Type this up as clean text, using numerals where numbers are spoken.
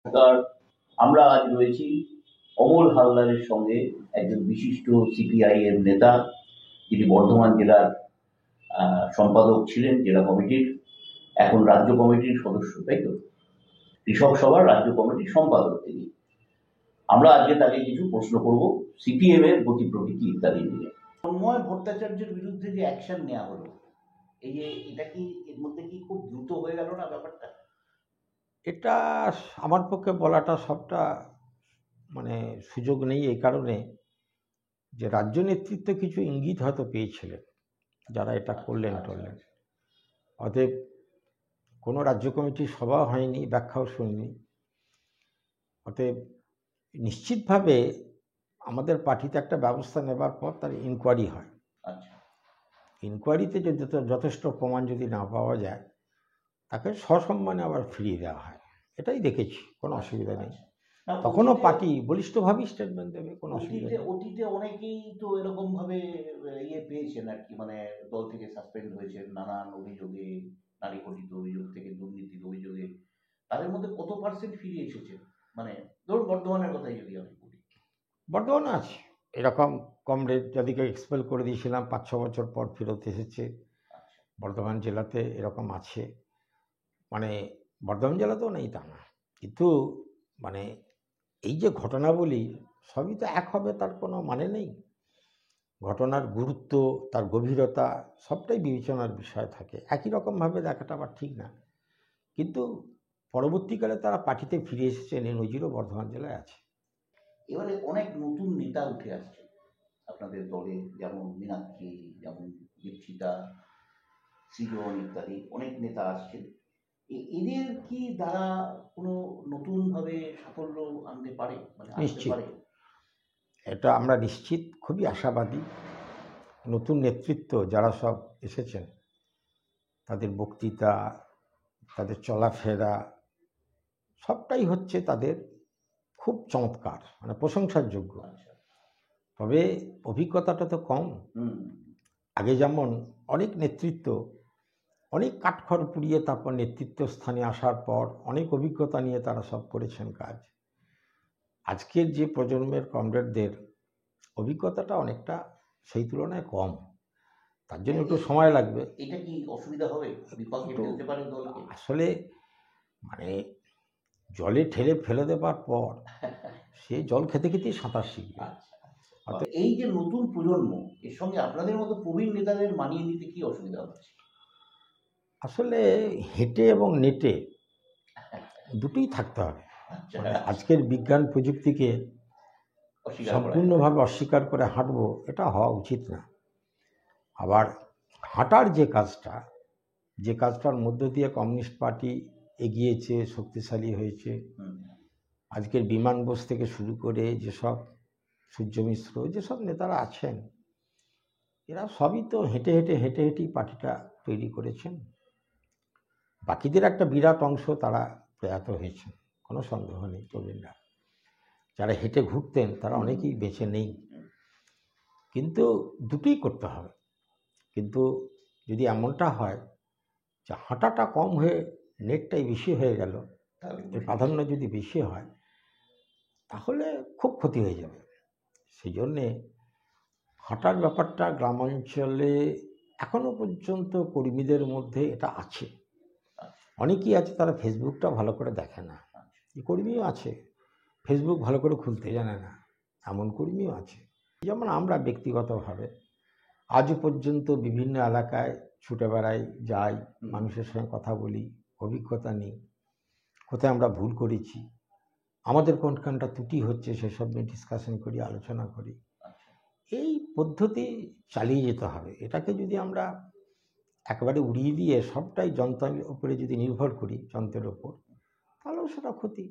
নমস্কার। আমরা আজ রয়েছি অমল হালদারের সঙ্গে, একজন বিশিষ্ট সিপিআইএম নেতা, যিনি বর্ধমান জেলার সম্পাদক ছিলেন জেলা কমিটির, এখন রাজ্য কমিটির সদস্য, তাই তো? কৃষক সভার রাজ্য কমিটির সম্পাদক তিনি। আমরা আজকে তাকে কিছু প্রশ্ন করব সিপিএম এর গতি প্রকৃতি ইত্যাদি নিয়ে। তন্ময় ভট্টাচার্যের বিরুদ্ধে যে অ্যাকশন নেওয়া হলো, এটা কি এর মধ্যে কি খুব দ্রুত হয়ে গেল না ব্যাপারটা? এটা আমার পক্ষে বলাটা সবটা সুযোগ নেই, এই কারণে যে রাজ্য নেতৃত্ব কিছু ইঙ্গিত হয়তো পেয়েছিলেন যারা এটা করলেন টরলেন। অতএব কোনো রাজ্য কমিটির সভা হয়নি, ব্যাখ্যাও শুনিনি। অতএব নিশ্চিতভাবে আমাদের পার্টিতে একটা ব্যবস্থা নেবার পর তার ইনকোয়ারি হয়। ইনকোয়ারিতে যদি যথেষ্ট প্রমাণ যদি না পাওয়া যায়, তাকে সসম্মানে আবার ফিরিয়ে দেওয়া হয়। এটাই দেখেছি, কোনো অসুবিধা নেই। তখনও পার্টি বলিষ্ঠভাবেই স্টেটমেন্ট দেবে, কোনো অসুবিধা নেই। অতীতে অনেকেই তো এরকম ভাবে পেয়েছেন আর কি, মানে দল থেকে সাসপেন্ড হয়েছেন নানান অভিযোগে, নারী ঘটিত অভিযোগ থেকে দুর্নীতির অভিযোগে। তাদের মধ্যে কত পার্সেন্ট ফিরে এসেছে? মানে ধরুন বর্ধমানের কথাই যদি আমি বলি। বর্ধমানে আছে এরকম কমরেড, যাদেরকে এক্সপেল করে দিয়েছিলাম 5-6 বছর পর ফেরত এসেছে। বর্ধমান জেলাতে এরকম আছে, বর্ধমান জেলাতেও নেই তা না, কিন্তু এই যে ঘটনাবলী সবই তো এক হবে তার কোনো মানে নেই। ঘটনার গুরুত্ব, তার গভীরতা সবটাই বিবেচনার বিষয় থাকে। একই রকমভাবে দেখাটা আবার ঠিক না, কিন্তু পরবর্তীকালে তারা পার্টিতে ফিরে এসেছেন, এই নজিরও বর্ধমান জেলায় আছে। এবারে অনেক নতুন নেতা উঠে আসছে আপনাদের দলে, যেমন মীনাক্ষী, যেমন দীক্ষিতা, সৃজন ইত্যাদি অনেক নেতা আসছেন। এদের কি দ্বারা কোনো নতুন ভাবে সাফল্য আনতে পারে? নিশ্চিত, এটা আমরা নিশ্চিত, খুবই আশাবাদী। নতুন নেতৃত্ব যারা সব এসেছেন, তাদের বক্তৃতা, তাদের চলাফেরা সবটাই হচ্ছে তাদের খুব চমৎকার, প্রশংসার যোগ্য। তবে অভিজ্ঞতাটা তো কম। আগে যেমন অনেক নেতৃত্ব অনেক কাঠখড় পুড়িয়ে তারপর নেতৃত্ব স্থানে আসার পর অনেক অভিজ্ঞতা নিয়ে তারা সব করেছেন কাজ। আজকের যে প্রজন্মের কমরেডদের অভিজ্ঞতাটা অনেকটা সেই তুলনায় কম, তার জন্য একটু সময় লাগবে। এটা কি অসুবিধা হবে? আসলে জলে ঠেলে ফেলে দেবার পর সে জল খেতে খেতেই সাঁতার শিখবে। এই যে নতুন প্রজন্ম, এর সঙ্গে আপনাদের মতো প্রবীণ নেতাদের মানিয়ে নিতে কি অসুবিধা হচ্ছে? আসলে হেঁটে এবং নেটে দুটোই থাকতে হবে। আজকের বিজ্ঞান প্রযুক্তিকে সম্পূর্ণভাবে অস্বীকার করে হাঁটবো, এটা হওয়া উচিত না। আবার হাঁটার যে কাজটার মধ্য দিয়ে কমিউনিস্ট পার্টি এগিয়েছে, শক্তিশালী হয়েছে, আজকের বিমান বোস থেকে শুরু করে যেসব সূর্য মিশ্র, যেসব নেতারা আছেন, এরা সবই তো হেঁটে হেঁটেই পার্টিটা তৈরি করেছেন। বাকিদের একটা বিরাট অংশ তারা প্রয়াত হয়েছেন, কোনো সন্দেহ নেই। প্রবীণরা যারা হেঁটে ঘুরতেন তারা অনেকেই বেঁচে নেই। কিন্তু দুটোই করতে হবে। কিন্তু যদি এমনটা হয় যে হাঁটাটা কম হয়ে নেটটাই বেশি হয়ে গেল, এর প্রাধান্য যদি বেশি হয়, তাহলে খুব ক্ষতি হয়ে যাবে। সেই জন্যে হাঁটার ব্যাপারটা গ্রামাঞ্চলে এখনো পর্যন্ত কর্মীদের মধ্যে এটা আছে। অনেকেই আছে তারা ফেসবুকটা ভালো করে দেখে না, এই কর্মীও আছে ফেসবুক ভালো করে খুলতে জানে না, এমন কর্মীও আছে। যেমন আমরা ব্যক্তিগতভাবে আজও পর্যন্ত বিভিন্ন এলাকায় ছুটে বেড়াই, যাই, মানুষের সঙ্গে কথা বলি, অভিজ্ঞতা নিই, কোথায় আমরা ভুল করেছি, আমাদের কোনখানটা ত্রুটি হচ্ছে সেসব নিয়ে ডিসকাশন করি, আলোচনা করি। এই পদ্ধতি চালিয়ে যেতে হবে। এটাকে যদি আমরা একেবারে উড়িয়ে দিয়ে সবটাই যন্ত্রের উপরে যদি নির্ভর করি, যন্ত্রের ওপর, তাহলেও সেটা ক্ষতি।